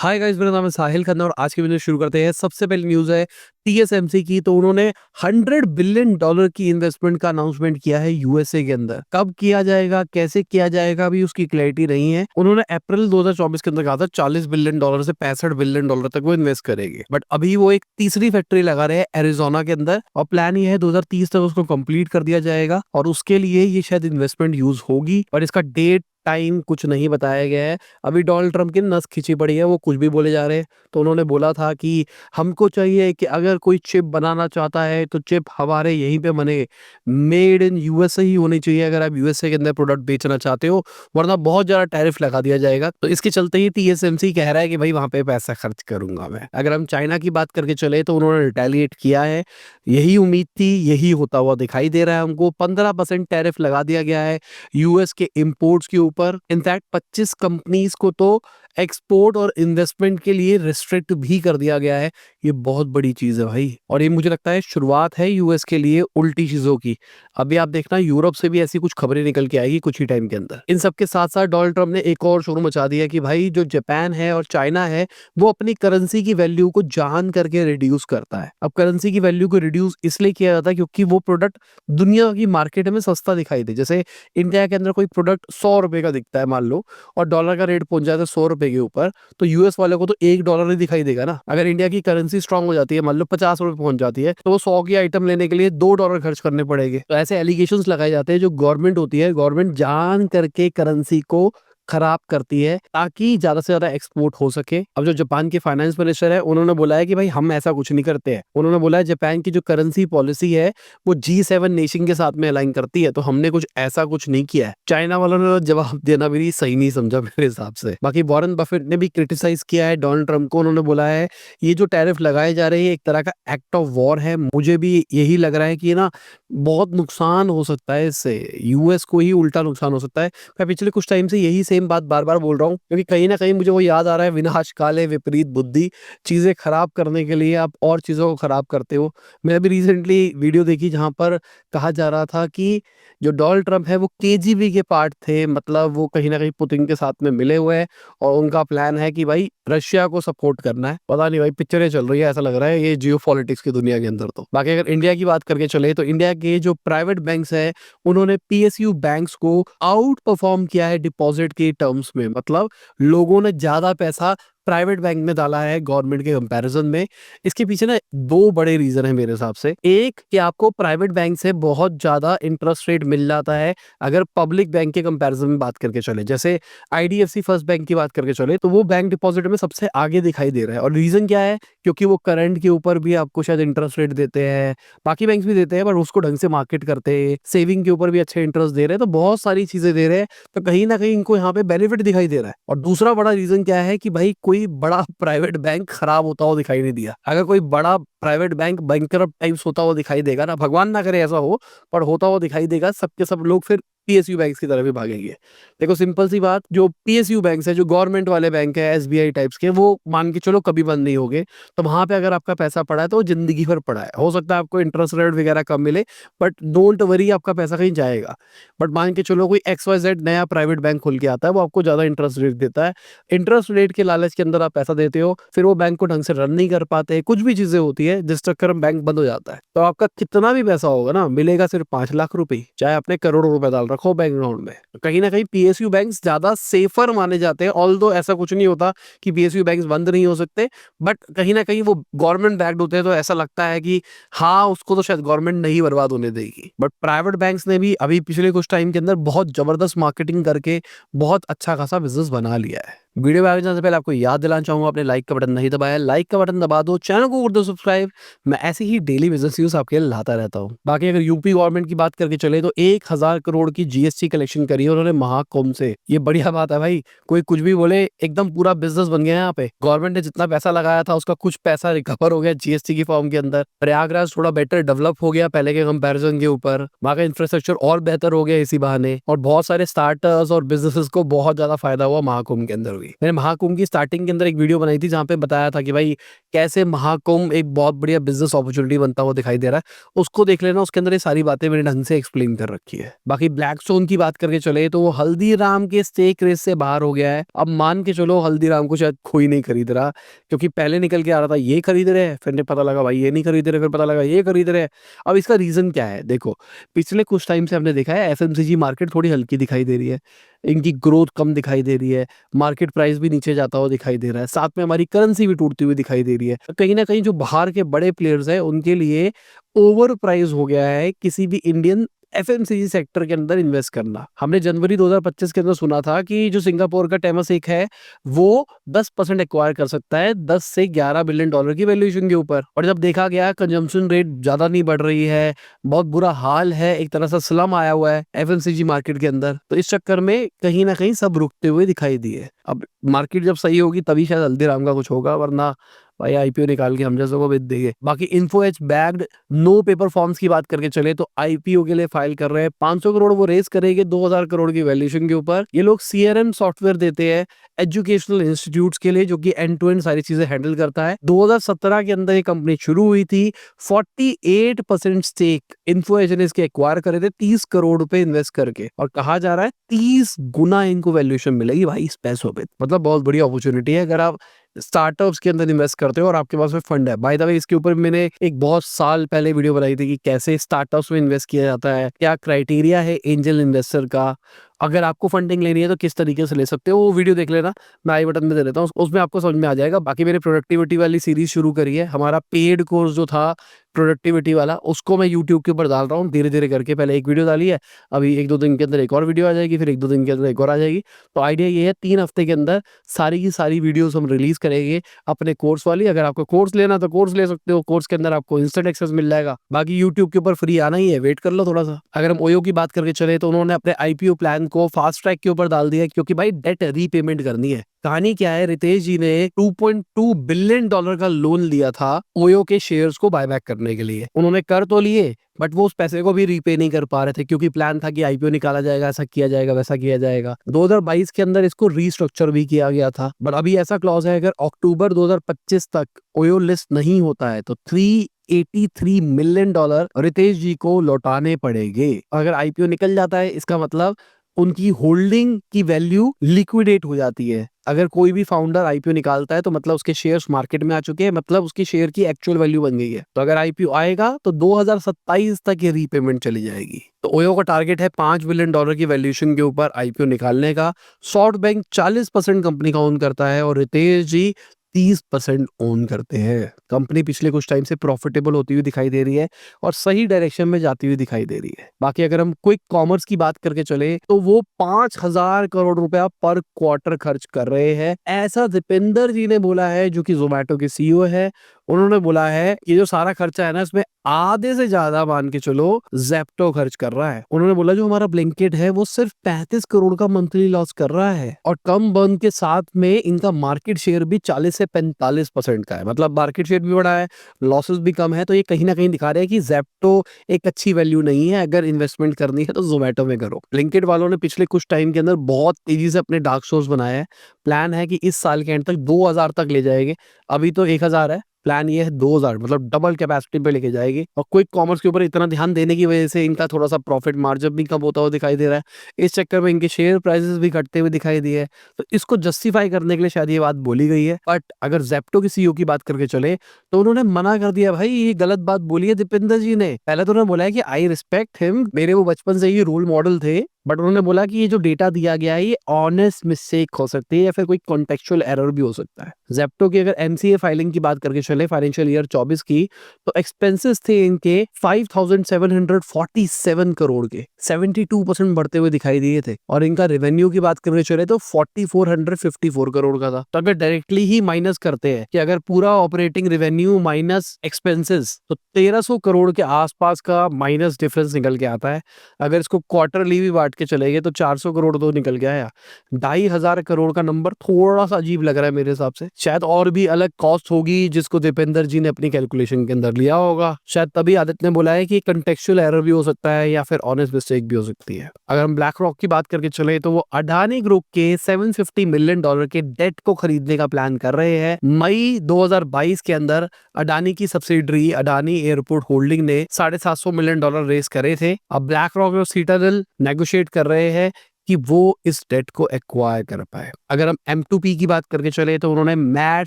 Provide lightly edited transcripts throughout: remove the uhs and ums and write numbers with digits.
Hi guys, मेरा नाम है साहिल खन्ना और आज की वीडियो शुरू करते हैं। सबसे पहली न्यूज़ है टीएसएमसी की। तो उन्होंने $100 बिलियन की इन्वेस्टमेंट का अनाउंसमेंट किया है यूएसए के अंदर। कब किया जाएगा, कैसे किया जाएगा, अभी उसकी क्लैरिटी नहीं है। उन्होंने अप्रैल 2024 के अंदर कहा था $40 बिलियन से $65 बिलियन तक वो इन्वेस्ट करेंगे। बट अभी वो एक तीसरी फैक्ट्री लगा रहे हैं एरिजोना के अंदर और प्लान ये है 2030 तक उसको कंप्लीट कर दिया जाएगा और उसके लिए ये शायद इन्वेस्टमेंट यूज होगी। और इसका डेट टाइम कुछ नहीं बताया गया है। अभी डोनाल्ड ट्रम्प की नस खिंची पड़ी है, वो कुछ भी बोले जा रहे हैं। तो उन्होंने बोला था कि हमको चाहिए कि अगर कोई चिप बनाना चाहता है तो चिप हमारे यहीं पे बने, मेड इन यूएसए ही होनी चाहिए अगर आप यूएसए के अंदर प्रोडक्ट बेचना चाहते हो, वरना बहुत ज्यादा टैरिफ लगा दिया जाएगा। तो इसके चलते ही टीएसएमसी कह रहा है कि भाई वहां पे पैसा खर्च करूंगा मैं। अगर हम चाइना की बात करके चले तो उन्होंने रिटेलिएट किया है। यही उम्मीद थी, यही होता हुआ दिखाई दे रहा है हमको। 15% टैरिफ लगा दिया गया है यूएस के इंपोर्ट्स के ऊपर। इनफैक्ट 25 कंपनीज को तो एक्सपोर्ट और इन्वेस्टमेंट के लिए रिस्ट्रिक्ट भी कर दिया गया है। ये बहुत बड़ी चीज है भाई, और ये मुझे लगता है शुरुआत है यूएस के लिए उल्टी चीजों की। अभी आप देखना यूरोप से भी ऐसी कुछ खबरें निकल के आएगी कुछ ही टाइम के अंदर। इन सब के साथ साथ डोनाल्ड ट्रम्प ने एक और शोर मचा दिया कि भाई जो जापान है और चाइना है वो अपनी करेंसी की वैल्यू को जान करके रिड्यूस करता है। अब करेंसी की वैल्यू को रिड्यूस इसलिए किया जाता है क्योंकि वो प्रोडक्ट दुनिया की मार्केट में सस्ता दिखाई दे। जैसे इंडिया के अंदर कोई प्रोडक्ट 100 रुपए का दिखता है मान लो, और डॉलर का रेट पहुंच जाता है 100 रुपए के ऊपर, तो यूएस वाले को तो $1 ही दिखाई देगा ना। अगर इंडिया की करेंसी स्ट्रांग हो जाती है, मान लो 50 रुपए पहुंच जाती है, तो वो 100 की आइटम लेने के लिए $2 खर्च करने पड़ेंगे। तो ऐसे एलिगेशंस लगाए जाते हैं। जो गवर्नमेंट होती है, गवर्नमेंट जान करके करेंसी को खराब करती है ताकि ज्यादा से ज्यादा एक्सपोर्ट हो सके। अब जो जापान के फाइनेंस मिनिस्टर है उन्होंने बोला है कि भाई हम ऐसा कुछ नहीं करते हैं। उन्होंने बोला है जापान की जो करेंसी पॉलिसी है वो G7 नेशन के साथ में अलाइन करती है, तो हमने कुछ ऐसा कुछ नहीं किया है। चाइना वालों ने जवाब देना भी सही नहीं समझा मेरे हिसाब से। बाकी वॉरेन बफेट ने भी क्रिटिसाइज किया है डोनाल्ड ट्रम्प को। उन्होंने बोला है ये जो टैरिफ लगाए जा रहे हैं एक तरह का एक्ट ऑफ वॉर है। मुझे भी यही लग रहा है कि ना बहुत नुकसान हो सकता है इससे, यूएस को ही उल्टा नुकसान हो सकता है। मैं पिछले कुछ टाइम से यही सेम बात बार बार बोल रहा हूँ क्योंकि कहीं ना कहीं मुझे वो याद आ रहा है, विनाश काले विपरीत बुद्धि। चीजें खराब करने के लिए आप और चीजों को खराब करते हो। मैंने अभी रिसेंटली वीडियो देखी जहां पर कहा जा रहा था कि जो डोनाल्ड ट्रम्प है वो केजीबी के पार्ट थे, मतलब वो कहीं ना कहीं पुतिन के साथ में मिले हुए हैं और उनका प्लान है कि भाई रशिया को सपोर्ट करना है। पता नहीं भाई, पिक्चरें चल रही है ऐसा लग रहा है ये जियो पॉलिटिक्स की दुनिया के अंदर। तो बाकी अगर इंडिया की बात करके चले तो इंडिया के जो प्राइवेट बैंक्स है उन्होंने पीएसयू बैंक्स को आउट परफॉर्म किया है डिपॉजिट के टर्म्स में। मतलब लोगों ने ज्यादा पैसा प्राइवेट बैंक में डाला है गवर्नमेंट के कंपैरिजन में। इसके पीछे ना दो बड़े रीजन है मेरे हिसाब से। एक कि आपको प्राइवेट बैंक से बहुत ज्यादा इंटरेस्ट रेट मिल जाता है अगर पब्लिक बैंक के कंपैरिजन में बात करके चले। जैसे आईडीएफसी फर्स्ट बैंक की बात करके चले तो वो बैंक डिपॉजिट में सबसे आगे दिखाई दे रहा है। और रीजन क्या है? क्योंकि वो करंट के ऊपर भी आपको शायद इंटरेस्ट रेट देते हैं, बाकी बैंक्स भी देते हैं पर उसको ढंग से मार्केट करते हैं। सेविंग के ऊपर भी अच्छे इंटरेस्ट दे रहे हैं, तो बहुत सारी चीजें दे रहे हैं। तो कहीं ना कहीं इनको यहाँ पे बेनिफिट दिखाई दे रहा है। और दूसरा बड़ा रीजन क्या है कि भाई कोई बड़ा प्राइवेट बैंक खराब होता हुआ दिखाई नहीं दिया। अगर कोई बड़ा प्राइवेट बैंक बैंकरप्ट टाइप्स होता हुआ दिखाई देगा ना, भगवान ना करे ऐसा हो, पर होता हुआ दिखाई देगा, सबके सब लोग फिर पीएसयू बैंक्स की तरफ ही भागेंगे। देखो सिंपल सी बात, जो पीएसयू बैंक्स है, जो गवर्नमेंट वाले बैंक है एसबीआई टाइप्स के, वो मान के चलो कभी बंद नहीं होंगे। तो वहां पे अगर आपका पैसा पड़ा है तो वो जिंदगी भर पड़ा है। हो सकता है आपको इंटरेस्ट रेट वगैरह कम मिले, बट डोंट वरी, आपका पैसा कहीं जाएगा। बट मान के चलो कोई XYZ नया प्राइवेट बैंक खुल के आता है, वो आपको ज्यादा इंटरेस्ट रेट देता है। इंटरेस्ट रेट के लालच के अंदर आप पैसा देते हो, फिर वो बैंक को ढंग से रन नहीं कर पाते, कुछ भी चीजें होती है जिस चक्कर में बैंक बंद हो जाता है। तो आपका कितना भी पैसा होगा ना, मिलेगा सिर्फ 5 लाख रुपए, चाहे आपने करोड़ों रुपए डाल रखो बैंक अकाउंट में। कहीं ना कहीं पीएसयू बैंक ज्यादा सेफर माने जाते हैं। ऑल्दो ऐसा कुछ नहीं होता कि पीएसयू बैंक बंद नहीं हो सकते, बट कहीं ना कहीं वो गवर्नमेंट बैक्ड होते हैं, तो ऐसा लगता है कि हाँ उसको तो शायद गवर्नमेंट नहीं बर्बाद होने देगी। बट प्राइवेट बैंक्स ने भी अभी पिछले कुछ टाइम के अंदर बहुत जबरदस्त मार्केटिंग करके बहुत अच्छा खासा बिजनेस बना लिया है। वीडियो में आगे जाने से पहले आपको याद दिलाना चाहूंगा, आपने लाइक का बटन नहीं दबाया, लाइक का बटन दबा दो, चैनल को कर दो सब्सक्राइब। मैं ऐसे ही डेली बिजनेस न्यूज आपके लिए लाता रहता हूँ। बाकी अगर यूपी गवर्नमेंट की बात करके चले तो 1000 करोड़ की जीएसटी कलेक्शन करी है उन्होंने महाकुंभ से। ये बढ़िया बात है भाई, कोई कुछ भी बोले, एकदम पूरा बिजनेस बन गया यहाँ पे। गवर्नमेंट ने जितना पैसा लगाया था उसका कुछ पैसा रिकवर हो गया जीएसटी की फॉर्म के अंदर। प्रयागराज थोड़ा बेटर डेवलप हो गया पहले के कंपैरिजन के ऊपर, वहां का इंफ्रास्ट्रक्चर और बेहतर हो गया इसी बहाने, और बहुत सारे स्टार्टर्स और बिजनेसेस को बहुत ज्यादा फायदा हुआ महाकुंभ के अंदर भी। मैंने महाकुंभ की स्टार्टिंग के अंदर एक वीडियो बनाई थी जहाँ पे बताया था कि भाई कैसे महाकुंभ एक बहुत बढ़िया बिजनेस अपॉर्चुनिटी बनता हुआ दिखाई दे रहा है। उसको देख लेना, उसके अंदर ये सारी बातें मैंने ढंग से एक्सप्लेन कर रखी है। बाकी ब्लैकस्टोन की बात करके चले तो वो हल्दीराम के स्टेक रेस से बाहर हो गया है। अब मान के चलो हल्दीराम को शायद कोई नहीं खरीद रहा, क्योंकि पहले निकल के आ रहा था ये खरीद रहे हैं, फिर पता लगा भाई ये नहीं खरीद रहे, फिर पता लगा ये खरीद रहे हैं। अब इसका रीजन क्या है? देखो, पिछले कुछ टाइम से हमने देखा है एफएमसीजी मार्केट थोड़ी हल्की दिखाई दे रही है, इनकी ग्रोथ कम दिखाई दे रही है, मार्केट प्राइस भी नीचे जाता हुआ दिखाई दे रहा है, साथ में हमारी करेंसी भी टूटती हुई दिखाई दे रही है। कहीं ना कहीं जो बाहर के बड़े प्लेयर्स हैं उनके लिए ओवर प्राइस हो गया है किसी भी इंडियन एफएमसीजी सेक्टर के अंदर इन्वेस्ट करना। हमने जनवरी 2025 के अंदर सुना था कि जो सिंगापुर का टेमासेक है वो 10% एक्वायर कर सकता है 10 से 11 बिलियन डॉलर की वैल्यूएशन के ऊपर। और जब देखा गया कंजम्पशन रेट ज्यादा नहीं बढ़ रही है, बहुत बुरा हाल है, एक तरह से स्लम आया हुआ है एफएमसीजी मार्केट के अंदर, तो इस चक्कर में कहीं ना कहीं सब रुकते हुए दिखाई दिए। अब मार्केट जब सही होगी तभी शायद हल्दीराम का कुछ होगा, वरना भाई आईपीओ निकाल के हम जैसों को बेच देंगे। बाकी Info Edge bagged no paper forms की बात करके चले तो आईपीओ के लिए फाइल कर रहे हैं। 500 करोड़ वो रेस करेंगे 2000 करोड़ की वैल्यूएशन के ऊपर। ये लोग सीआरएम सॉफ्टवेयर देते हैं एजुकेशनल इंस्टीट्यूट्स के लिए, जो कि एंड टू एंड सारी चीजें हैंडल करता है। 2017 के अंदर ये कंपनी शुरू हुई थी। 48% स्टेक इन्फो एज ने इसके एक्वायर करे थे 30 करोड़ रुपए इन्वेस्ट करके, और कहा जा रहा है 30 गुना इनको वैल्यूएशन मिलेगी भाई इस पैसों पे। मतलब बहुत बड़ी अपॉर्चुनिटी है अगर आप स्टार्टअप्स के अंदर इन्वेस्ट करते हो और आपके पास में फंड है। बाय द वे, इसके ऊपर मैंने एक बहुत साल पहले वीडियो बनाई थी कि कैसे स्टार्टअप्स में इन्वेस्ट किया जाता है, क्या क्राइटेरिया है एंजल इन्वेस्टर का, अगर आपको फंडिंग लेनी है तो किस तरीके से ले सकते हो। वो वीडियो देख लेना, मैं आई बटन में दे देता हूँ, उसमें आपको समझ में आ जाएगा। बाकी मैंने प्रोडक्टिविटी वाली सीरीज शुरू करी है, हमारा पेड कोर्स जो था प्रोडक्टिविटी वाला, उसको मैं यूट्यूब के ऊपर डाल रहा हूँ धीरे धीरे करके। पहले एक वीडियो डाली है, अभी 1-2 दिन के अंदर एक और वीडियो आ जाएगी, फिर 1-2 दिन के अंदर एक और आ जाएगी। तो आइडिया ये है 3 हफ्ते के अंदर सारी की सारी वीडियोस हम रिलीज करेंगे अपने कोर्स वाली। अगर आपको कोर्स लेना तो कोर्स ले सकते हो, कोर्स के अंदर आपको इंस्टेंट एक्सेस मिल जाएगा। बाकी यूट्यूब के ऊपर फ्री आना ही है, वेट कर लो थोड़ा सा। अगर हम ओयो की बात करके चले तो उन्होंने अपने आईपीओ प्लान को फास्ट ट्रैक के ऊपर डाल दिया है, क्योंकि भाई डेट रीपेमेंट करनी है। कहानी क्या है, रितेश जी ने $2.2 बिलियन का लोन लिया था ओयो के शेयर्स को बायबैक करने के लिए। उन्होंने कर तो लिए, बट वो उस पैसे को भी रीपे नहीं कर पा रहे थे, क्योंकि प्लान था कि आईपीओ निकाला जाएगा, ऐसा किया जाएगा, वैसा किया जाएगा। 2022 के अंदर इसको रीस्ट्रक्चर भी किया गया था, बट अभी ऐसा क्लॉज है अगर अक्टूबर 2025 तक ओयो लिस्ट नहीं होता है तो $383 मिलियन रितेश जी को लौटाने पड़ेंगे। अगर आईपीओ निकल जाता है इसका मतलब उनकी होल्डिंग की वैल्यू लिक्विडेट हो जाती है। अगर कोई भी फाउंडर आईपीओ निकालता है तो मतलब उसके शेयर्स मार्केट में आ चुके हैं, मतलब उसकी शेयर की एक्चुअल वैल्यू बन गई है। तो अगर आईपीओ आएगा तो 2027 तक ये रीपेमेंट चली जाएगी। तो ओयो का टारगेट है $5 बिलियन की वैल्यूएशन के ऊपर आईपीओ निकालने का। सॉफ्टबैंक 40% कंपनी का ओन करता है और रितेश जी 30% ओन करते हैं। कंपनी पिछले कुछ टाइम से प्रॉफिटेबल होती हुई दिखाई दे रही है और सही डायरेक्शन में जाती हुई दिखाई दे रही है। बाकी अगर हम क्विक कॉमर्स की बात करके चले तो वो 5000 करोड़ रुपया पर क्वार्टर खर्च कर रहे हैं, ऐसा दीपेंद्र जी ने बोला है, जो कि जोमेटो के सीईओ है। उन्होंने बोला है कि जो सारा खर्चा है ना, इसमें आधे से ज्यादा मान के चलो ज़ेप्टो खर्च कर रहा है। उन्होंने बोला जो हमारा ब्लिंकिट है वो सिर्फ 35 करोड़ का मंथली लॉस कर रहा है, और कम बर्न के साथ में इनका मार्केट शेयर भी 40 से 45% का है। मतलब मार्केट शेयर भी बड़ा है, लॉसेस भी कम है। तो ये कहीं ना कहीं दिखा रहे हैं कि ज़ेप्टो एक अच्छी वैल्यू नहीं है। अगर इन्वेस्टमेंट करनी है तो जोमेटो में करो। ब्लिंकिट वालों ने पिछले कुछ टाइम के अंदर बहुत तेजी से अपने डार्क स्टोर्स बनाए हैं। प्लान है कि इस साल के एंड तक 2000 तक ले जाएंगे। अभी तो 1000 है, प्लान ये है 2000, मतलब डबल कैपेसिटी पे लेके जाएगी। और क्विक कॉमर्स के ऊपर इतना ध्यान देने की वजह से इनका थोड़ा सा प्रॉफिट मार्जिन भी कम होता हुआ दिखाई दे रहा है। इस चक्कर में इनके शेयर प्राइसेस भी घटते हुए दिखाई दिए। तो इसको जस्टिफाई करने के लिए शायद ये बात बोली गई है। बट अगर ज़ेप्टो के सीईओ की बात करके चले तो उन्होंने मना कर दिया, भाई ये गलत बात बोली है दीपेंद्र जी ने। पहले तो उन्होंने बोला है कि आई रिस्पेक्ट हिम, मेरे वो बचपन से ही रोल मॉडल थे, बट उन्होंने बोला कि ये जो डेटा दिया गया है ये ऑनेस्ट मिस्टेक हो सकती है या फिर कोई कॉन्टेक्चुअल एरर भी हो सकता है। ज़ेप्टो की अगर एमसीए फाइलिंग की बात करके चले फाइनेंशियल ईयर 24 की, तो एक्सपेंसेस थे इनके 5747 करोड़ के, 72% बढ़ते हुए दिखाई दिए थे। और इनका रेवेन्यू की बात करके चले तो 4454 करोड़ का था। तो अगर डायरेक्टली ही माइनस करते हैं कि अगर पूरा ऑपरेटिंग रेवेन्यू माइनस एक्सपेंसेस, तो 1300 करोड़ के आसपास का माइनस डिफरेंस निकल के आता है। अगर इसको क्वार्टरली भी बांट के चलेंगे तो 400 करोड़ तो निकल गया है। 2500 करोड़ का नंबर थोड़ा सा अजीब लग रहा है मेरे हिसाब से। शायद और भी अलग कॉस्ट होगी जिसको दीपेंद्र जी ने अपनी कैलकुलेशन के अंदर लिया होगा। शायद तभी आदित्य ने बोला है कि कंटेक्चुअल एरर भी हो सकता है या फिर ऑनेस्ट मिस्टेक स्टेक भी हो सकती है। अगर हम ब्लैक रॉक की बात करके चले तो वो अडानी ग्रुप के $750 मिलियन के डेट को खरीदने का प्लान कर रहे हैं। मई 2022 के अंदर अडानी की सब्सिडरी अडानी एयरपोर्ट होल्डिंग ने $750 मिलियन रेस करे थे। अब ब्लैक रॉक और सीटाडेल नेगोशिएट कर रहे हैं कि वो इस डेट को एक्वायर कर पाए। अगर हम M2P की बात करके चले तो उन्होंने मैड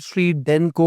स्ट्रीट डेन को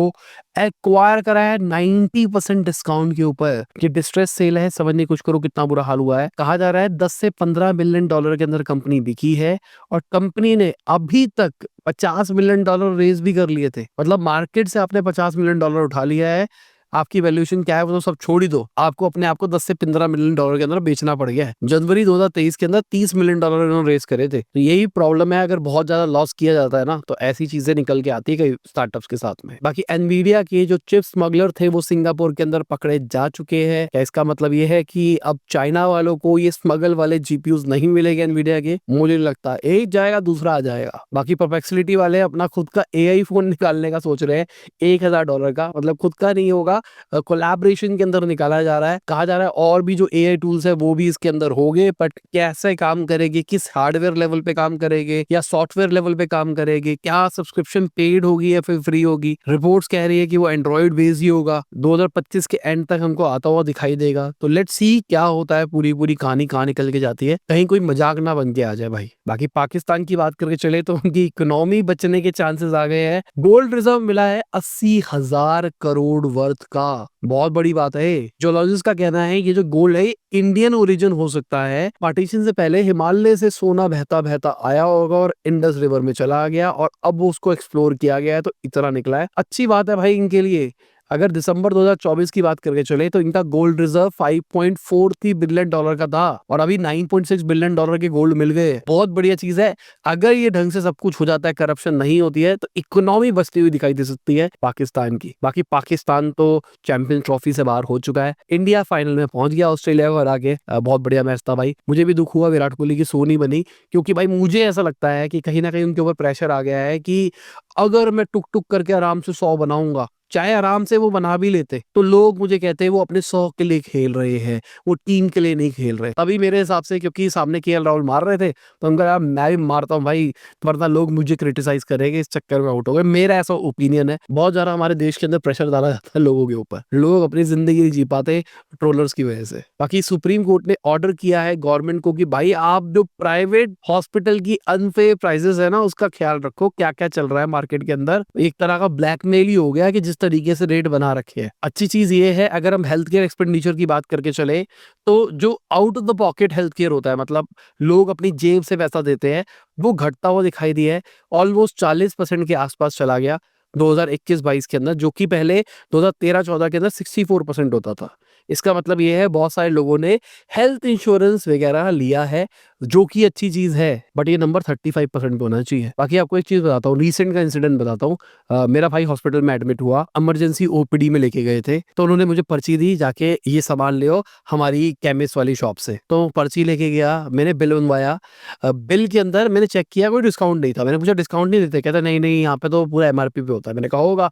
एक्वायर करा है 90% डिस्काउंट के ऊपर। ये डिस्ट्रेस सेल है, समझ नहीं कुछ करो कितना बुरा हाल हुआ है। कहा जा रहा है 10 से 15 मिलियन डॉलर के अंदर कंपनी बिकी है और कंपनी ने अभी तक $50 मिलियन रेज भी कर लिए थे। मतलब मार्केट से आपने $50 मिलियन उठा लिया है। आपकी वैल्यूएशन क्या है वो तो सब छोड़ ही दो, आपको अपने आप को 10 से 15 मिलियन डॉलर के अंदर बेचना पड़ गया है। जनवरी 2023 के अंदर $30 मिलियन इन्होंने रेस करे थे। तो यही प्रॉब्लम है, अगर बहुत ज्यादा लॉस किया जाता है ना तो ऐसी चीजें निकल के आती है कई स्टार्टअप्स के साथ में। बाकी एनवीडिया के जो चिप स्मगलर थे वो सिंगापुर के अंदर पकड़े जा चुके हैं। क्या इसका मतलब ये है कि अब चाइना वालों को ये स्मगल वाले जीपीयूज नहीं मिलेंगे एनवीडिया के? मुझे नहीं लगता, एक जाएगा दूसरा आ जाएगा। बाकी परप्लेक्सिटी वाले अपना खुद का AI फोन निकालने का सोच रहे हैं $1000 का, मतलब खुद का नहीं होगा, कोलैबोरेशन के अंदर निकाला जा रहा है। कहा जा रहा है और भी जो AI टूल्स है वो भी इसके अंदर होंगे, बट कैसे काम करेगी, किस हार्डवेयर लेवल पे काम करेंगे या सॉफ्टवेयर लेवल पे काम करेंगे, क्या सब्सक्रिप्शन पेड होगी या फिर फ्री होगी। रिपोर्ट्स कह रही है कि वो एंड्रॉइड बेस्ड ही होगा, 2025 के एंड तक हमको आता हुआ दिखाई देगा। तो लेट्स सी क्या होता है, पूरी पूरी कहानी कहाँ निकल के जाती है, कहीं कोई मजाक ना बन के आ जाए भाई। बाकी पाकिस्तान की बात करके चले तो उनकी इकोनॉमी बचने के चांसेस आ गए हैं। गोल्ड रिजर्व मिला है 80,000 करोड़ वर्थ का, बहुत बड़ी बात है। जियोलॉजिस्ट का कहना है कि जो गोल्ड है इंडियन ओरिजिन हो सकता है। पार्टीशन से पहले हिमालय से सोना बहता बहता आया होगा और इंडस रिवर में चला गया और अब उसको एक्सप्लोर किया गया है, तो इतना निकला है। अच्छी बात है भाई इनके लिए। अगर दिसंबर 2024 की बात करके चले तो इनका गोल्ड रिजर्व $5.43 बिलियन का था और अभी $9.6 बिलियन के गोल्ड मिल गए। बहुत बढ़िया चीज है। अगर ये ढंग से सब कुछ हो जाता है, करप्शन नहीं होती है, तो इकोनॉमी बचती हुई दिखाई दे सकती है पाकिस्तान की। बाकी पाकिस्तान तो चैंपियंस ट्रॉफी से बाहर हो चुका है। इंडिया फाइनल में पहुंच गया ऑस्ट्रेलिया को हरा के। बहुत बढ़िया मैच था भाई। मुझे भी दुख हुआ विराट कोहली की सो नहीं बनी, क्योंकि भाई मुझे ऐसा लगता है कि कहीं ना कहीं उनके ऊपर प्रेशर आ गया है कि अगर मैं टुक टुक करके आराम से 100 बनाऊंगा, चाहे आराम से वो बना भी लेते, तो लोग मुझे कहते हैं वो अपने 100 के लिए खेल रहे हैं, वो टीम के लिए नहीं खेल रहे। तभी मेरे हिसाब से, क्योंकि सामने KL राहुल मार रहे थे, तो उनका यार मैं भी मारता हूँ भाई, वरना लोग मुझे क्रिटिसाइज करेंगे, इस चक्कर में आउट हो गए। मेरा ऐसा ओपिनियन है। बहुत ज्यादा हमारे देश के अंदर प्रेशर डाला जाता है लोगों के ऊपर, लोग अपनी जिंदगी नहीं जी पाते ट्रोलर्स की वजह से। बाकी सुप्रीम कोर्ट ने ऑर्डर किया है गवर्नमेंट को कि भाई आप जो प्राइवेट हॉस्पिटल की अनफेयर प्राइसेस है ना, उसका ख्याल रखो, क्या क्या चल रहा है मार्केट के अंदर। एक तरह का ब्लैकमेल ही हो गया कि जिस तरीके से रेट बना रखे हैं। अच्छी चीज ये है, अगर हम हेल्थ केयर एक्सपेंडिचर की बात करके चले तो जो out of the pocket health care होता है, मतलब लोग अपनी जेब से पैसा देते हैं, वो घटता हुआ दिखाई दिया है। ऑलमोस्ट 40% के आसपास चला गया 2021-22 के अंदर, जो कि पहले 2013-14 के अंदर 64% होता था। इसका मतलब ये है बहुत सारे लोगों ने हेल्थ इंश्योरेंस वगैरह लिया है, जो कि अच्छी चीज है, बट ये नंबर 35% पे होना चाहिए। बाकी आपको एक चीज बताता हूँ, रिसेंट का इंसिडेंट बताता हूँ। मेरा भाई हॉस्पिटल में एडमिट हुआ, इमरजेंसी OPD में लेके गए थे, तो उन्होंने मुझे पर्ची दी, जाके ये सामान ले हमारी केमिस्ट वाली शॉप से। तो पर्ची लेके गया, मैंने बिल बनवाया। बिल के अंदर मैंने चेक किया, कोई डिस्काउंट नहीं था। मैंने पूछा डिस्काउंट नहीं देते? कहता नहीं नहीं, यहाँ पे तो पूरा MRP पे होता है। मैंने कहा होगा।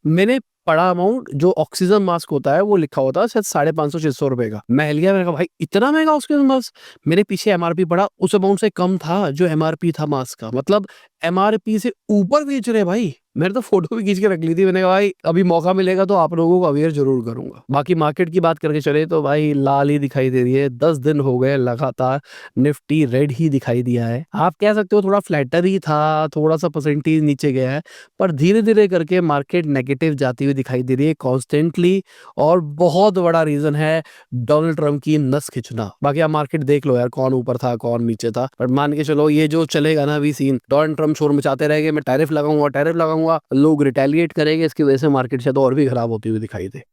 मैंने पड़ा अमाउंट, जो ऑक्सीजन मास्क होता है वो लिखा होता है शायद 550-600 रुपए का। मैं हिल गया, मैंने कहा भाई इतना महंगा ऑक्सीजन मास्क? मेरे पीछे MRP पड़ा, उस अमाउंट से कम था जो MRP था मास्क का, मतलब MRP से ऊपर बेच रहे भाई। मैंने तो फोटो भी खींच के रख ली थी। मैंने कहा भाई अभी मौका मिलेगा तो आप लोगों को अवेयर जरूर करूंगा। बाकी मार्केट की बात करके चले तो भाई लाल ही दिखाई दे रही है। 10 दिन हो गए लगातार निफ्टी रेड ही दिखाई दिया है। आप कह सकते हो थोड़ा फ्लैटर ही था, थोड़ा सा परसेंटेज नीचे गया है, पर धीरे धीरे करके मार्केट नेगेटिव जाती हुई दिखाई दे रही है कॉन्स्टेंटली। और बहुत बड़ा रीजन है डोनाल्ड ट्रंप की नस खिंचना। बाकी आप मार्केट देख लो यार, कौन ऊपर था कौन नीचे था, पर मान के चलो ये जो चलेगा ना अभी सीन, डोनाल्ड ट्रंप शोर मचाते रहेंगे, मैं टैरिफ लगाऊंगा, लोग रिटेलिएट करेंगे, इसकी वजह से मार्केट शायद और भी खराब होती हुई दिखाई दे।